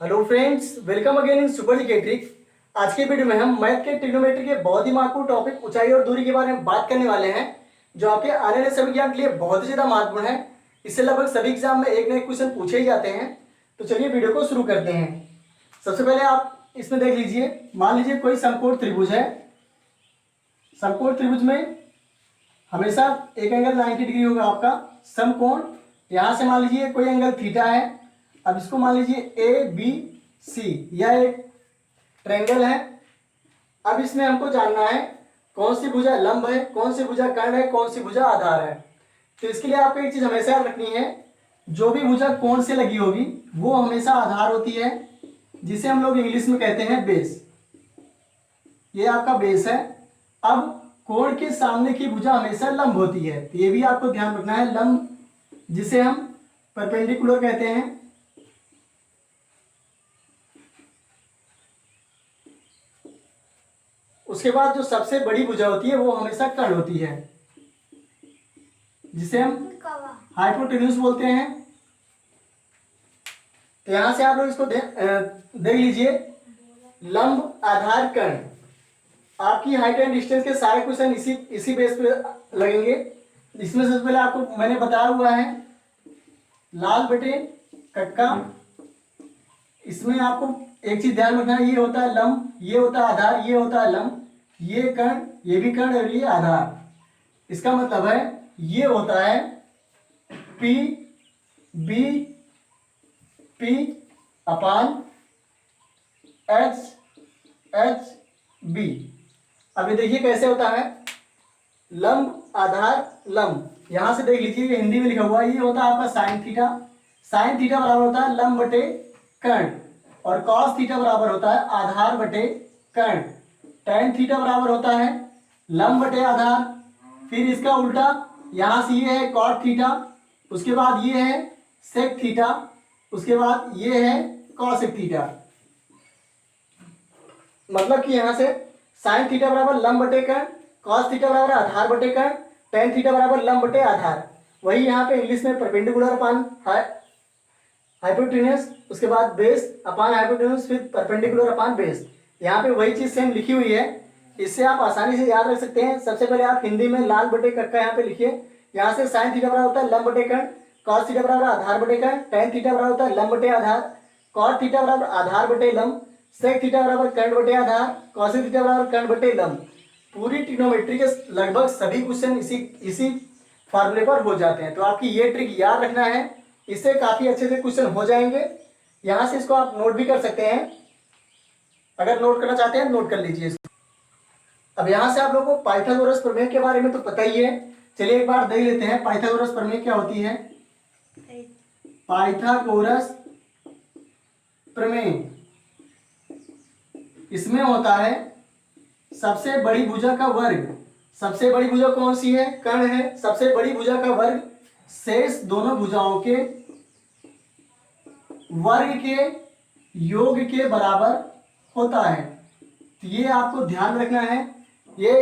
Hello friends, welcome again in super G K trick. आज के video में हम मैथ के ट्रिग्नोमेट्री के बहुत ही महत्वपूर्ण टॉपिक ऊंचाई और दूरी के बारे में बात करने वाले हैं, जो आपके आने वाले सभी एग्जाम के लिए बहुत ही ज्यादा महत्वपूर्ण है। इससे लगभग सभी एग्जाम में एक न एक क्वेश्चन पूछे ही जाते हैं। तो चलिए वीडियो को शुरू करते हैं। सबसे पहले आप इसमें देख लीजिए, मान लीजिए कोई समकोण त्रिभुज है। समकोण त्रिभुज में हमेशा एक एंगल 90 डिग्री होगा आपका समकोण। यहाँ से मान लीजिए कोई एंगल थीटा है। अब इसको मान लीजिए ए बी सी, यह एक ट्रायंगल है। अब इसमें हमको जानना है कौन सी भुजा लंब है, कौन सी भुजा कर्ण है, कौन सी भुजा आधार है। तो इसके लिए आपको एक चीज हमेशा याद रखनी है, जो भी भुजा कोण से लगी होगी वो हमेशा आधार होती है, जिसे हम लोग इंग्लिश में कहते हैं बेस। ये आपका बेस है। अब कोण के सामने की भुजा हमेशा लंब होती है, तो ये भी आपको ध्यान रखना है, लंब जिसे हम परपेंडिकुलर कहते हैं। उसके बाद जो सबसे बड़ी भुजा होती है वो हमेशा कर्ण होती है, जिसे हम हाइपोटेन्यूज बोलते हैं। तो यहां से आप लोग इसको देख लीजिए, लंब आधार कर्ण। आपकी हाइट एंड डिस्टेंस के सारे क्वेश्चन इसी बेस पे लगेंगे। इसमें सबसे पहले आपको मैंने बताया हुआ है लाल बटे कक्का। इसमें आपको एक चीज ध्यान रखना है, ये होता है लंब, ये होता है आधार, ये होता है लंब, ये कर्ण, ये भी कर्ण और ये आधार। इसका मतलब है ये होता है पी बी पी अपान एच एच बी। अभी देखिए कैसे होता है, लंब आधार लंब। यहां से देख लीजिए, ये हिंदी में लिखा हुआ है, ये होता है आपका साइन थीटा। साइन थीटा बराबर होता है लंब बटे कर्ण, और कॉस थीटा बराबर होता है आधार बटे कर्ण। टैन थीटा बराबर होता है लंब बटे आधार। फिर इसका उल्टा, यहां से ये है कॉट थीटा, उसके बाद ये है सेक थीटा, उसके बाद ये है कॉसेक थीटा। मतलब कि यहां से साइन थीटा बराबर लंब बटे कर्ण, कॉस थीटा बराबर आधार बटे कर्ण, टैन थीटा बराबर लंब बटे आधार। वही यहाँ पे इंग्लिश में परपेंडिकुलर अपान हाइपोटेन्यूज, उसके बाद बेस अपान हाइपोटेन्यूज, फिर परपेंडिकुलर अपान बेस। यहाँ पे वही चीज सेम लिखी हुई है, इससे आप आसानी से याद रख सकते हैं। सबसे पहले आप हिंदी में लाल बटे कक्का यहाँ पे लिखिए। यहाँ से साइन थीटा बराबर होता है लंब बटे कर्ण, कॉस थीटा बराबर आधार बटे कर्ण, टैन थीटा बराबर होता है लंब बटे आधार, कॉट थीटा बराबर आधार बटे लंब, सेक थीटा बराबर कर्ण बटे आधार, कॉसेक थीटा बराबर कर्ण बटे लंब। पूरी ट्रिग्नोमेट्री के लगभग सभी क्वेश्चन इसी फॉर्मूले पर हो जाते हैं। तो आपकी ये ट्रिक याद रखना है, इससे काफी अच्छे से क्वेश्चन हो जाएंगे। यहाँ से इसको आप नोट भी कर सकते हैं, अगर नोट करना चाहते हैं नोट कर लीजिए इसको। अब यहाँ से आप लोगों को पाइथागोरस प्रमेय के बारे में तो पता ही है। चलिए एक बार देख लेते हैं पाइथागोरस प्रमेय क्या होती है। पाइथागोरस प्रमेय, इसमें होता है सबसे बड़ी भुजा का वर्ग। सबसे बड़ी भुजा कौन सी है? कर्ण है। सबसे बड़ी भुजा का वर्ग शेष दोनों भुजाओं के वर्ग के योग के बराबर होता है। तो ये आपको ध्यान रखना है, ये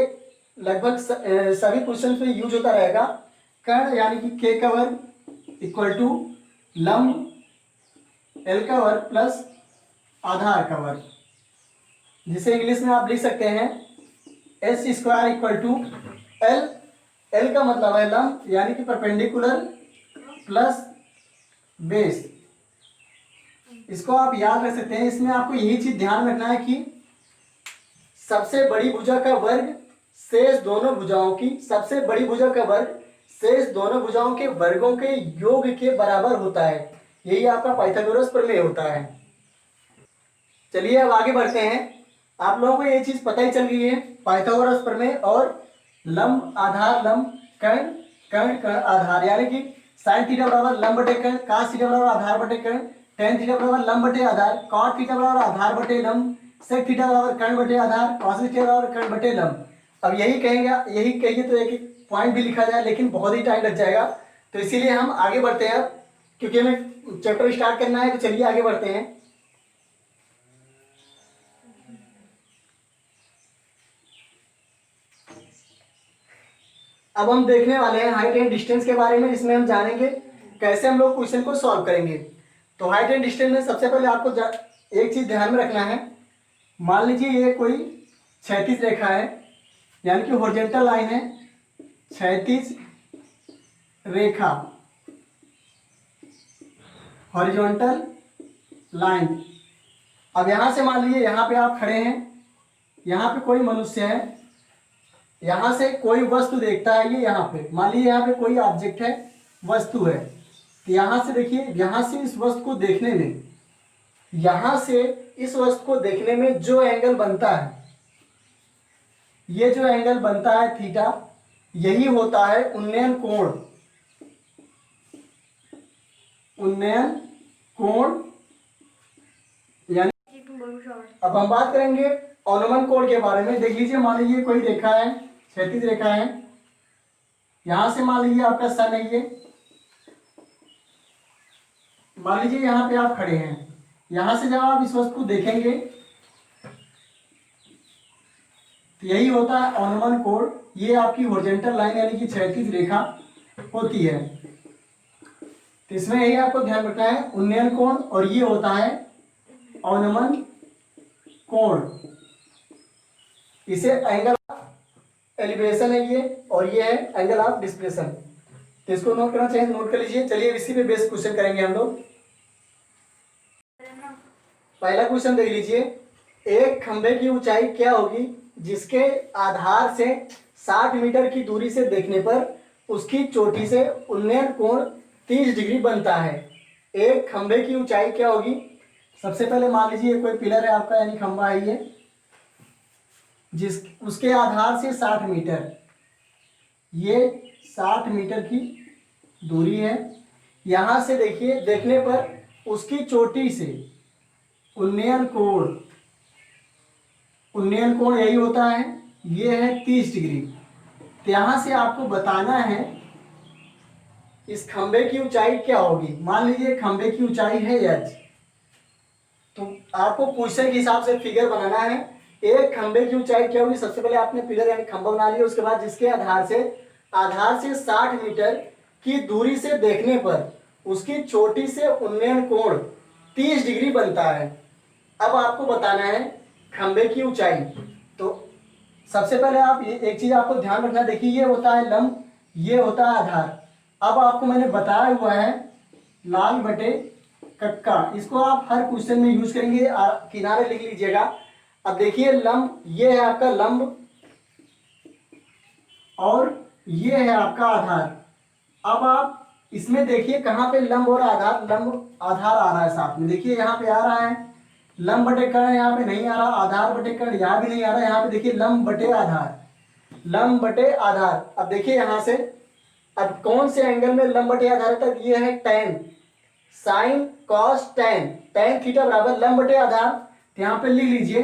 लगभग सभी क्वेश्चन पे यूज होता रहेगा। कर्ण यानी कि के का वर्ग इक्वल टू लंब एल का वर्ग प्लस आधार का वर्ग, जिसे इंग्लिश में आप लिख सकते हैं H square equal to L. L का मतलब है लंब यानी कि परपेंडिकुलर प्लस बेस। इसको आप याद रख सकते हैं। इसमें आपको यही चीज ध्यान रखना है कि सबसे बड़ी भुजा का वर्ग शेष दोनों भुजाओं की, सबसे बड़ी भुजा का वर्ग शेष दोनों भुजाओं के वर्गों के योग के बराबर होता है। यही आपका पाइथागोरस प्रमेय होता है। चलिए अब आगे बढ़ते हैं। आप लोगों को ये चीज पता ही चल गई है, पाइथागोरस प्रमेय और लंब आधार लंब कर्ण कर्ण कर्ण आधार, यानी कि साइन थीटा बराबर लंब बटे कर्ण, कॉस थीटा बराबर आधार बटे कर्ण, टैन थीटा बराबर लंब बटे आधार, कॉट थीटा बराबर आधार बटे लंब, सेक थीटा बराबर कर्ण बटे आधार, कॉसेक थीटा बराबर कर्ण बटे लंब। अब यही कहेंगे, यही कहिए तो एक एक पॉइंट भी लिखा जाए, लेकिन बहुत ही टाइम लग जाएगा। तो इसीलिए हम आगे बढ़ते हैं अब, क्योंकि हमें चैप्टर स्टार्ट करना है। तो चलिए आगे बढ़ते हैं। अब हम देखने वाले हैं हाइट एंड डिस्टेंस के बारे में, जिसमें हम जानेंगे कैसे हम लोग क्वेश्चन को सॉल्व करेंगे। तो हाइट एंड डिस्टेंस में सबसे पहले आपको एक चीज ध्यान में रखना है, मान लीजिए ये कोई क्षैतिज रेखा है, यानी कि हॉरिजॉन्टल लाइन है, क्षैतिज रेखा, हॉरिजॉन्टल लाइन। अब यहां से मान लीजिए यहाँ पे आप खड़े हैं, यहाँ पे कोई मनुष्य है, यहाँ से कोई वस्तु देखता है, ये यहाँ पे मान लीजिए यहाँ पे कोई ऑब्जेक्ट है, वस्तु है, तो यहाँ से देखिए, यहाँ से इस वस्तु को देखने में, यहाँ से इस वस्तु को देखने में जो एंगल बनता है, ये जो एंगल बनता है थीटा, यही होता है उन्नयन कोण। उन्नयन कोण यानी, अब हम बात करेंगे अनुमान कोण के बारे में। देख लीजिए, मान लीजिए कोई रेखा है, क्षैतिज रेखा है, यहां से मान लीजिए आपका सन है, ये मान लीजिए यहाँ पे आप खड़े हैं, यहां से जब आप इस वस्तु को देखेंगे तो यही होता है अनुमान कोण। ये आपकी हॉरिजॉन्टल लाइन यानी कि क्षैतिज रेखा होती है। तो इसमें यही आपको ध्यान रखना है, उन्नयन कोण, और ये होता है अनुमान कोण। इसे एंगल एलिवेशन है ये, और ये है एंगल ऑफ डिस्प्लेसन। तो इसको नोट करना चाहिए, नोट कर लीजिए। चलिए इसी पे बेस क्वेश्चन करेंगे हम लोग। पहला क्वेश्चन देख लीजिए, एक खंभे की ऊंचाई क्या होगी जिसके आधार से 60 मीटर की दूरी से देखने पर उसकी चोटी से उन्नयन कोण 30 डिग्री बनता है। एक खंभे की ऊंचाई क्या होगी? सबसे पहले मान लीजिए कोई पिलर है आपका, यानी खंभा है ये, जिस उसके आधार से 60 मीटर, ये 60 मीटर की दूरी है। यहां से देखिए, देखने पर उसकी चोटी से उन्नयन कोण, उन्नयन कोण यही होता है, ये है 30 डिग्री। तो यहां से आपको बताना है इस खंभे की ऊंचाई क्या होगी। मान लीजिए खंभे की ऊंचाई है h, तो आपको क्वेश्चन के हिसाब से फिगर बनाना है। एक खंभे की ऊंचाई क्या होगी? सबसे पहले आपने पिलर यानी खंभा बना लिया, उसके बाद जिसके आधार से 60 मीटर की दूरी से देखने पर उसकी चोटी से उन्नयन कोण 30 डिग्री बनता है। अब आपको बताना है खंभे की ऊंचाई। तो सबसे पहले आप ये एक चीज आपको ध्यान रखना, देखिए ये होता है लंब, ये होता है आधार। अब आपको मैंने बताया हुआ है लाल बटे कक्का, इसको आप हर क्वेश्चन में यूज करेंगे, किनारे लिख लीजिएगा। अब देखिए लंब, ये है आपका लंब और ये है आपका आधार। अब आप इसमें देखिए कहाँ पे लंब और आधार, लंब आधार आ रहा है साथ में, देखिए यहाँ पे आ रहा है लंब बटे कर्ण, यहाँ पे नहीं आ रहा, आधार बटे कर्ण यहाँ भी नहीं आ रहा, यहाँ पे देखिए लंब बटे आधार, लंब बटे आधार। अब देखिए यहाँ से, अब कौन से एंगल में लंब बटे आधार तक? ये है tan, sine cos tan, tan theta बराबर लंब बटे आधार। तो यहाँ पे लिख लीजिए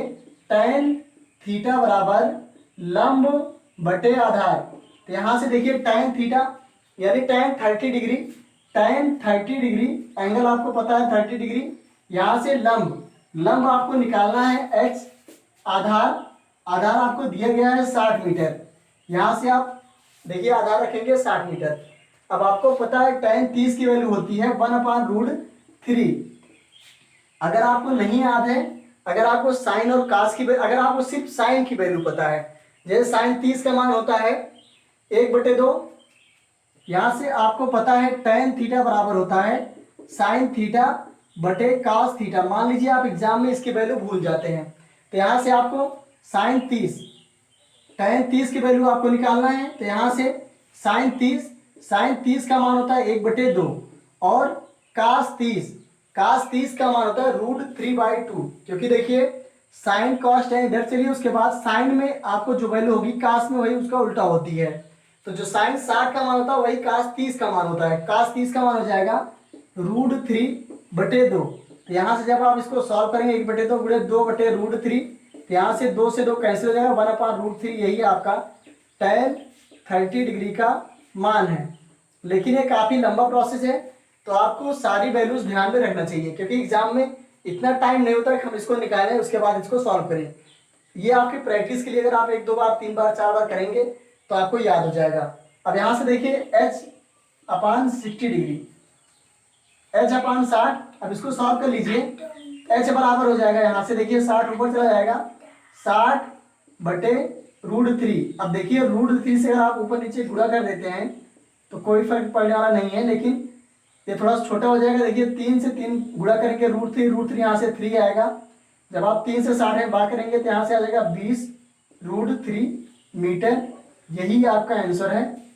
tan थीटा बराबर लंब बटे आधार। तो यहाँ से देखिए tan थीटा यानी tan 30 degree, tan 30 degree angle आपको पता है 30 डिग्री। यहाँ से लंब, लंब आपको निकालना है h, आधार, आधार आपको दिया गया है 60 मीटर। यहाँ से आप देखिए आधार रखेंगे 60 मीटर। अब आपको पता है tan 30 की वैल्यू होती है 1/√3। अगर आपको नहीं याद है, अगर आपको साइन और कास की, अगर आपको सिर्फ साइन की वैल्यू पता है, जैसे साइन 30 का मान होता है 1/2, यहाँ से आपको पता है tan थीटा बराबर होता है साइन थीटा बटे कास थीटा। मान लीजिए आप एग्जाम में इसकी वैल्यू भूल जाते हैं, तो यहाँ से आपको साइन 30, tan 30 की वैल्यू आपको निकालना है। तो यहाँ से साइन 30 का मान होता है 1/2 और कास 30 का मान होता है √3/2, क्योंकि देखिए साइन कॉस tan इधर चलिए, उसके बाद साइन में आपको जो वैल्यू होगी कास में वही उसका उल्टा होती है। तो जो साइन 60 का मान होता है वही कास 30 का मान होता है, कास 30 का मान हो जाएगा √3/2। तो यहाँ से जब आप इसको सॉल्व करेंगे 1/2 गुणे 2/√3, तो यहाँ से 2 से 2 कैंसिल हो जाएगा, 1/√3, यही आपका tan 30 डिग्री का मान है। लेकिन ये काफ़ी लंबा प्रोसेस है, तो आपको सारी वैल्यूज ध्यान में रखना चाहिए, क्योंकि एग्जाम में इतना टाइम नहीं होता कि हम इसको निकालें उसके बाद इसको सॉल्व करें। ये आपकी प्रैक्टिस के लिए अगर आप 1-2 बार 3 बार 4 बार करेंगे तो आपको याद हो जाएगा। अब यहाँ से देखिए h/60 डिग्री, h/60, अब इसको सॉल्व कर लीजिए। एच बराबर हो जाएगा, यहाँ से देखिए 60 ऊपर चला जाएगा, 60/√3। अब देखिए √3 से अगर आप ऊपर नीचे गुणा कर देते हैं तो कोई फर्क पड़ने वाला नहीं है, लेकिन ये थोड़ा सा छोटा हो जाएगा। देखिए 3 से 3 गुणा करेंगे √3 यहाँ से 3 आएगा। जब आप 3 से 60 में भाग करेंगे तो यहाँ से आ जाएगा 20√3 मीटर। यही आपका आंसर है।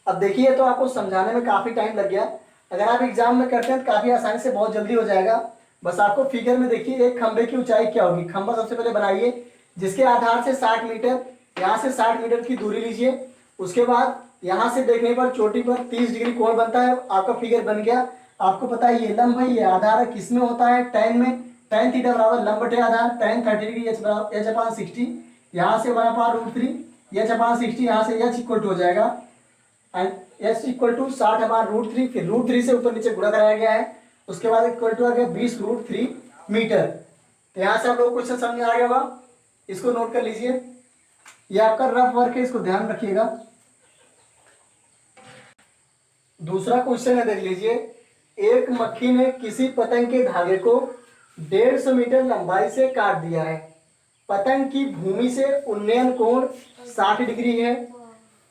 अब देखिए तो आपको समझाने में काफ़ी टाइम लग गया, अगर आप एग्जाम में करते हैं तो काफ़ी आसानी से बहुत जल्दी हो जाएगा। बस आपको फिगर में देखिए एक खंबे की ऊंचाई क्या होगी। खंबा सबसे पहले बनाइए जिसके आधार से 60 मीटर, यहाँ से 60 मीटर की दूरी लीजिए। उसके बाद यहाँ से देखने पर चोटी पर 30 डिग्री कोण बनता है, आपका फिगर बन गया। आपको पता है ये लंब है, ये आधार है, किस में होता है, tan में। tan थीटा बराबर लंब बटे आधार, tan 30 डिग्री h/60। यहाँ से 1/√3 h/60, यहाँ से h इक्वल टू हो जाएगा एच इक्वल टू 60/√3। फिर √3 से ऊपर नीचे गुणा कराया गया है, उसके बाद इक्वल टू आ गया 20√3 मीटर। तो यहाँ से आप लोग क्वेश्चन समझ में आ गया होगा, इसको नोट कर लीजिए। ये आपका रफ वर्क है, इसको ध्यान रखिएगा। दूसरा क्वेश्चन है, देख लीजिए। एक मक्खी ने किसी पतंग के धागे को 150 मीटर लंबाई से काट दिया है। पतंग की भूमि से उन्नयन कोण 60 डिग्री है।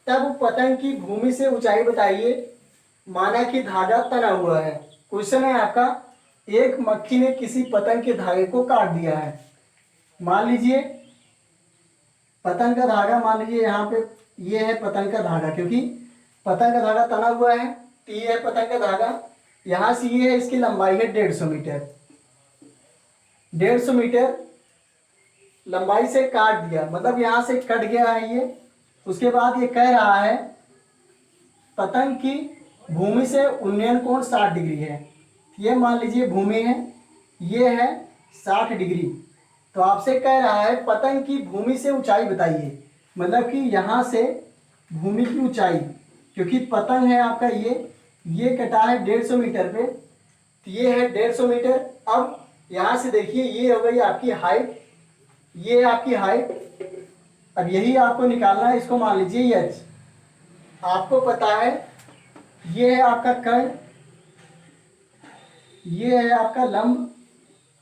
तब पतंग की भूमि से ऊंचाई बताइए, माना कि धागा तना हुआ है। क्वेश्चन है आपका, एक मक्खी ने किसी पतंग के धागे को काट दिया है। मान लीजिए पतंग का धागा, मान लीजिए यहाँ पे ये है पतंग का धागा, क्योंकि पतंग का धागा तना हुआ है तो ये है पतंग का धागा। यहाँ से ये है, इसकी लंबाई है 150 मीटर। 150 मीटर लंबाई से काट दिया, मतलब यहाँ से कट गया है ये। उसके बाद ये कह रहा है पतंग की भूमि से उन्नयन कोण 60 डिग्री है। ये मान लीजिए भूमि है, ये है 60 डिग्री। तो आपसे कह रहा है पतंग की भूमि से ऊंचाई बताइए, मतलब कि यहाँ से भूमि की ऊंचाई, क्योंकि पतंग है आपका ये कटा है 150 मीटर पे, तो ये है 150 मीटर। अब यहाँ से देखिए ये हो गई आपकी हाइट, ये है आपकी हाइट। अब यही आपको निकालना है, इसको मान लीजिए एच। आपको पता है ये है आपका कर्ण, ये है आपका लंब।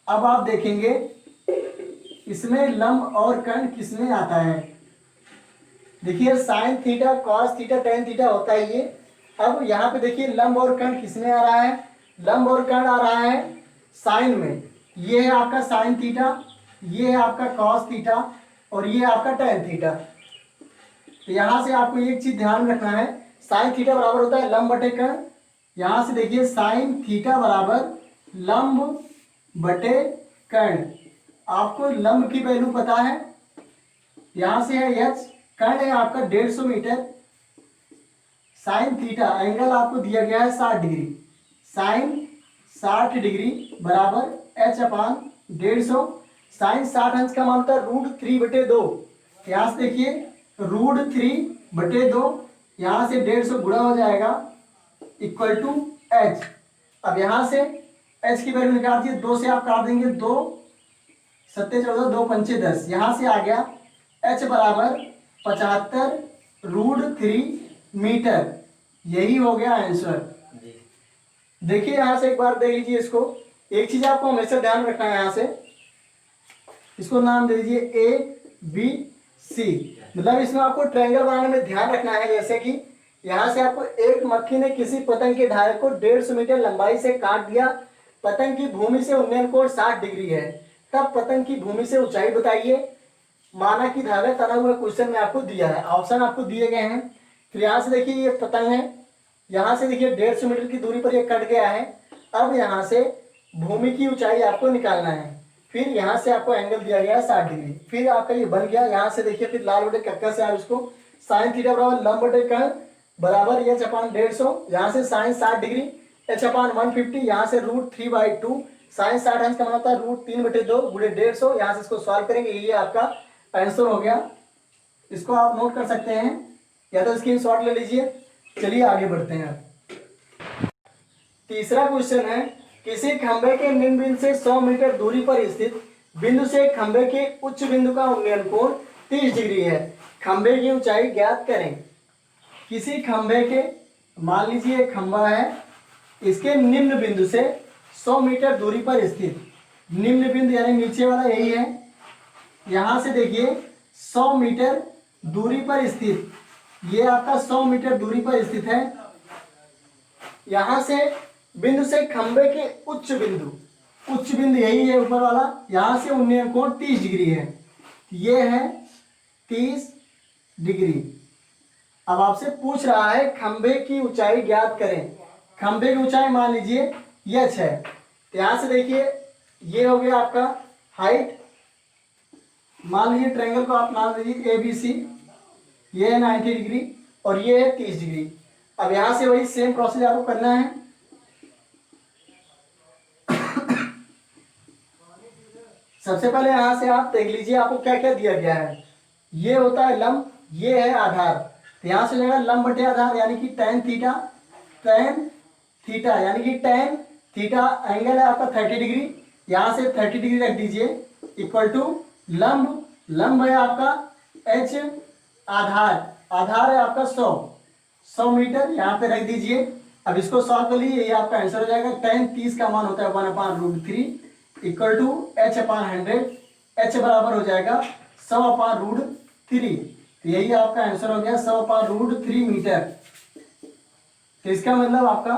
अब आप देखेंगे इसमें लंब और कर्ण किसमें आता है। देखिए sine theta, cos theta, tan theta होता है ये। अब यहाँ पे देखिए लंब और कर्ण किसमें आ रहा है, लंब और कर्ण आ रहा है साइन में। ये है आपका साइन थीटा, ये है आपका कॉस थीटा और ये आपका टेन थीटा। तो यहाँ से आपको एक चीज ध्यान रखना है, साइन थीटा बराबर होता है लंब बटे कर्ण। यहाँ से देखिए साइन थीटा बराबर लंब बटे कर्ण। आपको लंब की वैल्यू पता है, यहाँ से है एच, कर्ण है आपका 150 मीटर। साइन थीटा एंगल आपको दिया गया है 60 डिग्री, साइन 60 डिग्री बराबर h/150। साइन 60 अंश का मान होता है √3/2। यहाँ से देखिए √3/2, यहाँ से 150 गुणा हो जाएगा इक्वल टू h। अब यहाँ से h की वैल्यू निकाल दिए, 2 से आप काट देंगे, 2 7 14 2 5 10। यहाँ से आ गया h बराबर 75√3 मीटर। यही हो गया आंसर। देखिए यहाँ से एक बार देख लीजिए इसको। एक चीज आपको हमेशा ध्यान रखना है, यहाँ से इसको नाम दे दीजिए ABC। मतलब इसमें आपको ट्रायंगल बनाने में ध्यान रखना है। जैसे कि यहाँ से आपको एक मक्खी ने किसी पतंग के धागे को 150 मीटर लंबाई से काट दिया। पतंग की भूमि से उन्नयन कोण 60 डिग्री है। तब पतंग की भूमि से ऊंचाई बताइए, माना कि धागा तना हुआ क्वेश्चन में आपको दिया है, ऑप्शन आपको दिए गए हैं। फिर यहाँ से देखिए ये पतंग है, यहाँ से देखिए 150 मीटर की दूरी पर ये कट गया है। अब यहाँ से भूमि की ऊंचाई आपको निकालना है। फिर यहाँ से आपको एंगल दिया गया है 60 डिग्री। फिर आपका ये बन गया। यहाँ से देखिए फिर लाल बटे कक्का से आप इसको साइन थीटा बराबर लंब बटे कर्ण बराबर h/150। यहाँ से साइन 60 डिग्री h/150, यहाँ से √3/2। साइन 60 अंश का मान होता है √3/2 गुणे 150। यहाँ से इसको सॉल्व करेंगे, ये आपका आंसर हो गया। इसको आप नोट कर सकते हैं या तो स्क्रीनशॉट ले लीजिए। चलिए आगे बढ़ते हैं। तीसरा क्वेश्चन है, किसी खंबे के निम्न बिंदु से 100 मीटर दूरी पर स्थित बिंदु से खंबे के उच्च बिंदु का उन्नयन कोण 30 डिग्री है। खंबे की ऊंचाई ज्ञात करें। किसी खंबे के, मान लीजिए एक खंबा है, इसके निम्न बिंदु से 100 मीटर दूरी पर स्थित, निम्न बिंदु यानी नीचे वाला यही है। यहां से देखिए 100 मीटर दूरी पर स्थित, ये आपका 100 मीटर दूरी पर स्थित है। यहां से बिंदु से खंबे के उच्च बिंदु यही है ऊपर वाला, यहां से उन्नयन कोण 30 डिग्री है। ये है 30 डिग्री। अब आपसे पूछ रहा है खंबे की ऊंचाई ज्ञात करें। खंबे की ऊंचाई मान लीजिए यह है। यहां से देखिए ये हो गया आपका हाइट, मान लीजिए ट्रायंगल को आप नाम लीजिए ABC, ये है 90 डिग्री और ये है 30 डिग्री। अब यहां से वही सेम प्रोसेस आपको करना है। सबसे पहले यहां से आप देख लीजिए आपको क्या क्या दिया गया है। ये होता है लंब, ये है आधार। तो यहां से जाएगा लंब बटे आधार यानी कि tan थीटा यानी कि tan थीटा एंगल है आपका 30 डिग्री। यहां से 30 डिग्री रख दीजिए इक्वल टू लंब है आपका h, आधार है आपका 100 मीटर, यहाँ पे रख दीजिए। अब इसको सॉल्व कर लीजिए, ये आपका आंसर हो जाएगा। tan 30 का मान होता है 1/√3 इक्वल टू h/100। h बराबर हो जाएगा 100/√3। यही आपका आंसर हो गया 100/√3 मीटर। तो इसका मतलब आपका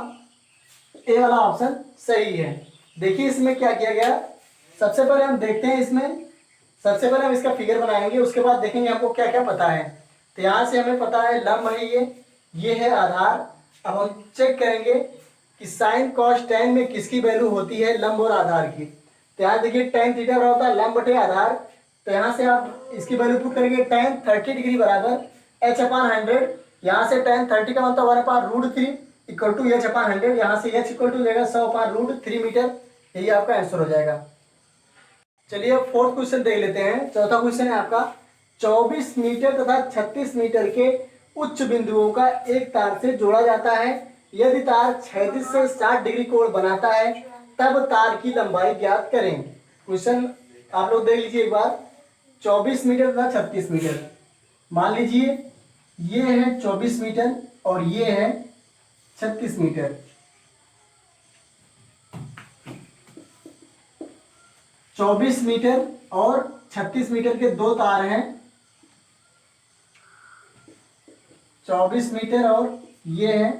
ए वाला ऑप्शन सही है। देखिए इसमें क्या किया गया। सबसे पहले हम देखते हैं सबसे पहले हम इसका फिगर बनाएंगे, उसके बाद देखेंगे हमको क्या क्या पता है। तो यहाँ से हमें पता है लंब है ये है आधार। अब हम चेक करेंगे कि साइन कॉस tan में किसकी वैल्यू होती है, लंब और आधार की। तो यहाँ देखिए tan थीटा बराबर होता है लंब बटे आधार। तो यहाँ से आप इसकी वैल्यू पुट करेंगे tan 30 डिग्री बराबर h/100। यहाँ से tan 30 का मतलब 1/√3 इक्वल टू h/100। यहाँ से h इक्वल टू जाएगा 100/√3 मीटर। यही आपका आंसर हो जाएगा। चलिए अब फोर्थ क्वेश्चन देख लेते हैं। चौथा क्वेश्चन है आपका 24 मीटर तथा 36 मीटर के उच्च बिंदुओं का एक तार से जोड़ा जाता है। यदि तार क्षैतिज से 60 डिग्री कोण बनाता है तब तार की लंबाई ज्ञात करें। क्वेश्चन आप लोग देख लीजिए एक बार। 24 मीटर तथा 36 मीटर, मान लीजिए ये है 24 मीटर और ये है 36 मीटर। 24 मीटर और 36 मीटर के दो तार हैं। 24 मीटर और ये है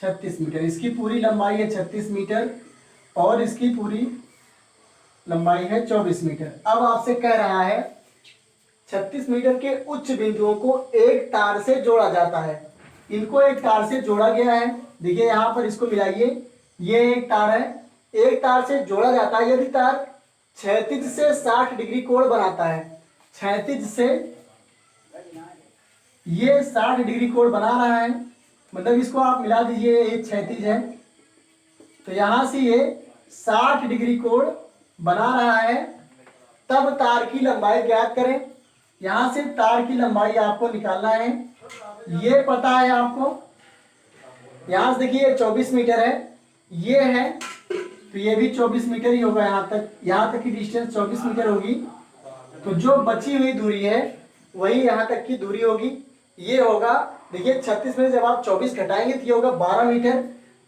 36 मीटर। इसकी पूरी लंबाई है 36 मीटर और इसकी पूरी लंबाई है 24 मीटर। अब आपसे कह रहा है 36 मीटर के उच्च बिंदुओं को एक तार से जोड़ा जाता है। इनको एक तार से जोड़ा गया है। देखिए यहाँ पर इसको मिलाइए, ये एक तार है, एक तार से जोड़ा जाता है। यदि तार क्षैतिज से 60 डिग्री कोण बनाता है, क्षैतिज से ये 60 डिग्री कोण बना रहा है, मतलब इसको आप मिला दीजिए, ये क्षैतिज है तो यहां से ये 60 डिग्री कोण बना रहा है। तब तार की लंबाई ज्ञात करें। यहां से तार की लंबाई आपको निकालना है। ये पता है आपको, यहां से देखिए 24 मीटर है, ये है तो ये भी 24 मीटर ही होगा। यहाँ तक की डिस्टेंस 24 मीटर होगी। तो जो बची हुई दूरी है वही यहाँ तक की दूरी होगी। ये होगा, देखिए 36 में जब आप 24 घटाएंगे तो ये होगा 12 मीटर।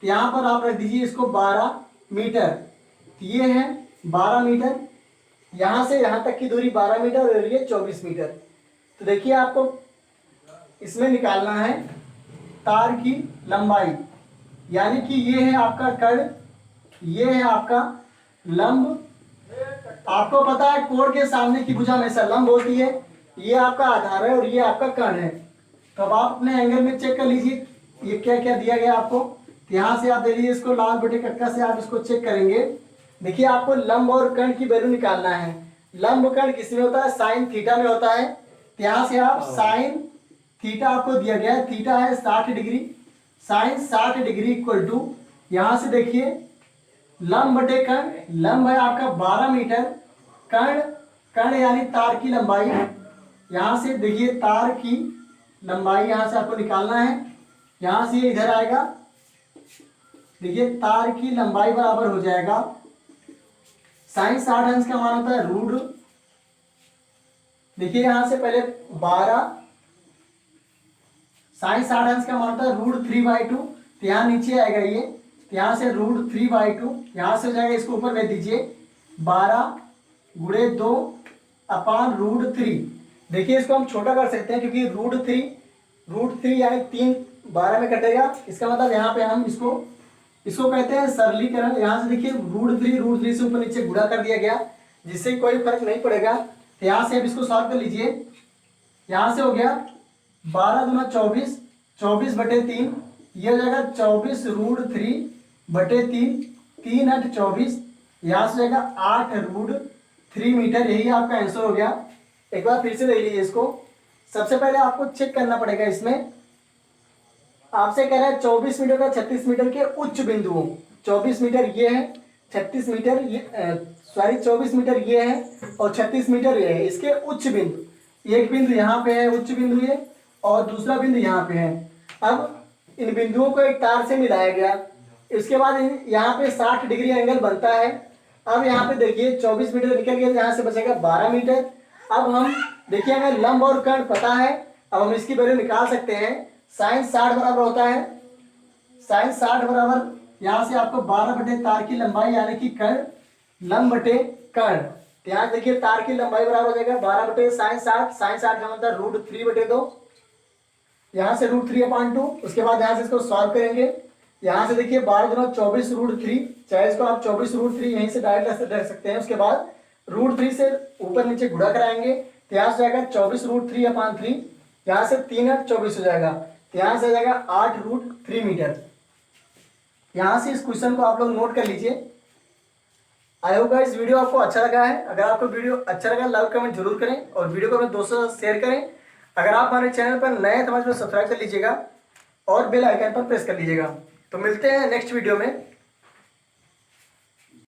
तो यहाँ पर आप रख दीजिए इसको 12 मीटर। तो ये है 12 मीटर, यहाँ से यहाँ तक की दूरी 12 मीटर और ये 24 मीटर। तो देखिए आपको इसमें निकालना है तार की लंबाई, यानी कि ये है आपका कर्ण, ये है आपका लंब। आपको पता है कोण के सामने की भुजा हमेशा लंब होती है। ये आपका आधार है और ये आपका कर्ण है। तो अब आप अपने एंगल में चेक कर लीजिए ये क्या क्या दिया गया आपको। तो यहाँ से आप दे लीजिए इसको लाल बटे कक्का से आप इसको चेक करेंगे। देखिए आपको लंब और कर्ण की वैल्यू निकालना है। लंब कर्ण किसमें होता है, साइन थीटा में होता है। तो यहाँ से आप साइन थीटा आपको दिया गया है, थीटा है 60 degree, sine 60 degree equal to, यहाँ से देखिए लंब बटे कर्ण, लंब है आपका 12 मीटर, कर्ण यानी तार की लंबाई। यहाँ से देखिए तार की लंबाई यहाँ से आपको निकालना है। यहाँ से ये इधर आएगा, देखिए तार की लंबाई बराबर हो जाएगा साइन 60 अंश का मान होता है रूट। देखिए यहाँ से पहले 12 साइन 60 अंश का मान होता है √3/2। तो यहाँ नीचे आएगा ये, यहाँ से √3/2, यहाँ से हो जाएगा, इसको ऊपर ले दीजिए। 12 × 2/√3। देखिए इसको हम छोटा कर सकते हैं क्योंकि √3 यानी 3 12 में कटेगा। इसका मतलब यहाँ पे हम इसको कहते हैं सरलीकरण। यहाँ से देखिए √3 से ऊपर नीचे गुणा कर दिया गया, जिससे कोई फर्क नहीं पड़ेगा। तो यहाँ से अब इसको सॉल्व कर लीजिए। यहाँ से हो गया 12 दूना 24, 24/3, ये हो जाएगा 24√3/3, 3 8 24, यहाँ से जाएगा 8√3 मीटर। यही आपका आंसर हो गया। एक बार फिर से देख लीजिए इसको। सबसे पहले आपको चेक करना पड़ेगा, इसमें आपसे कह रहा है 24 मीटर और 36 मीटर के उच्च बिंदुओं। 24 मीटर ये है, 36 मीटर ये 24 मीटर ये है और 36 मीटर ये है। इसके उच्च बिंदु, एक बिंदु यहाँ पे है उच्च बिंदु ये, और दूसरा बिंदु यहाँ पे है। अब इन बिंदुओं को एक तार से मिलाया गया। इसके बाद यहाँ पे 60 डिग्री एंगल बनता है। अब यहाँ पे देखिए 24 मीटर निकल गया, यहाँ से बचेगा 12 मीटर। अब हम देखिए हमें लंब और कर्ण पता है, अब हम इसकी वैल्यू निकाल सकते हैं। sin 60 बराबर होता है, sin 60 बराबर यहाँ से आपको 12 तार की लंबाई यानी कि कर्ण लंब बटे कर्ण। तो यहाँ देखिए तार की लंबाई बराबर हो जाएगा 12 sin 60। sin 60 का मतलब √3/2, यहाँ से √3/2। उसके बाद यहाँ से इसको सॉल्व करेंगे। यहाँ से देखिए 12 दूना 24 √3, चाहे इसको आप 24√3 यहीं से डायरेक्ट रख सकते हैं। उसके बाद √3 से ऊपर नीचे गुणा कराएंगे, तो यहाँ से जाएगा 24√3/3, यहाँ से 3 8 24 हो जाएगा, तो यहाँ से जाएगा 8√3 मीटर। यहाँ से इस क्वेश्चन को आप लोग नोट कर लीजिए। आई होप गाइस वीडियो आपको अच्छा लगा है। अगर आपको वीडियो अच्छा लगा लाइक कमेंट जरूर करें और वीडियो को अपने दोस्तों से शेयर करें। अगर आप हमारे चैनल पर नए हैं तो हमारे सब्सक्राइब कर लीजिएगा और बेल आइकन पर प्रेस कर लीजिएगा। तो मिलते हैं नेक्स्ट वीडियो में।